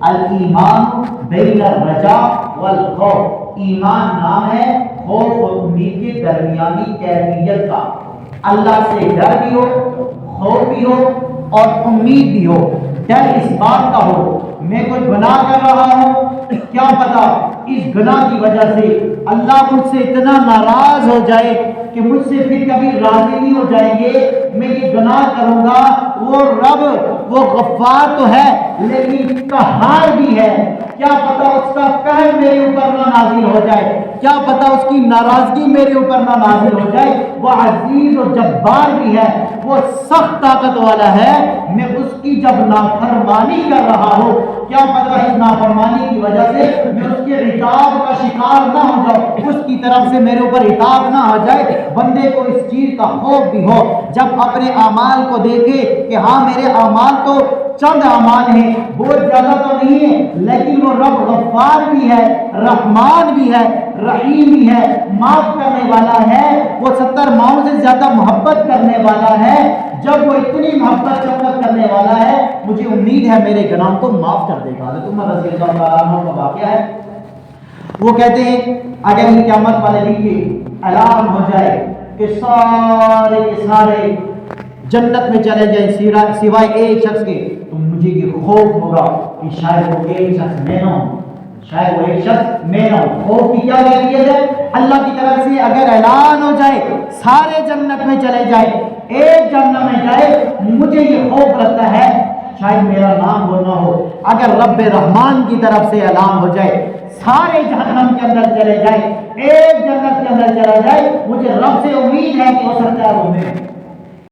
الایمان بین الرجاء والخوف، ایمان نام ہے خوف اور امید کے درمیانی کیفیت کا۔ اللہ سے ڈر بھی ہو، خوف بھی ہو اور امید بھی ہو۔ ڈر اس بات کا ہو میں کوئی گناہ کر رہا ہوں، کیا پتا اس گناہ کی وجہ سے اللہ مجھ سے اتنا ناراض ہو جائے کہ مجھ سے پھر کبھی راضی نہیں ہو جائیں گے، میں یہ گناہ کروں گا۔ وہ رب وہ غفار تو ہے لیکن قہار بھی ہے، کیا پتا اس کا قہر میرے اوپر نہ نازل ہو جائے، کیا پتا اس کی ناراضگی میرے اوپر نہ نازل ہو جائے۔ وہ عزیز و جبار بھی ہے، وہ سخت طاقت والا ہے، میں اس کی جب نافرمانی کر رہا ہوں، کیا پتا اس نافرمانی کی وجہ سے میں اس کے عتاب کا شکار نہ ہو جاؤں، اس کی طرف سے میرے اوپر عتاب نہ آ جائے۔ بندے کو اس چیز کا خوف بھی ہو جب اپنے اعمال کو دیکھے کہ ہاں میرے اعمال تو چند اعمال ہیں، بہت زیادہ تو نہیں ہے، لیکن وہ رب غفار بھی ہے، رحمان بھی ہے، رحیم بھی ہے، معاف کرنے والا ہے، وہ 70 ماؤں سے زیادہ محبت کرنے والا ہے۔ جب وہ اتنی محبت شفقت کرنے والا ہے، مجھے امید ہے میرے گناہوں کو معاف کر دے گا۔ حضرت عمر رضی اللہ عنہ کا واقعہ ہے، وہ کہتے ہیں اگر یہ قیامت والے دن کی اعلان ہو جائے کہ سارے کے سارے جنت میں چلے جائیں سوائے ایک شخص کے، تو مجھے یہ خوف ہوگا کہ شاید وہ ایک شخص میں نہ ہوں، شاید وہ ایک شخص میں نہ ہوں۔ خوف کی کیا کیفیت ہے؟ اللہ کی طرف سے اگر اعلان ہو جائے سارے جنت میں چلے جائیں، ایک جنت میں جائے، مجھے یہ خوف لگتا ہے شاید میرا نام وہ نہ ہو۔ اگر رب رحمان کی طرف سے اعلان ہو جائے سارے جہنم کے اندر چلے جائے، ایک جنت کے اندر چلا جائے، مجھے رب سے امید ہے کہ ہو سکتا ہے وہ میں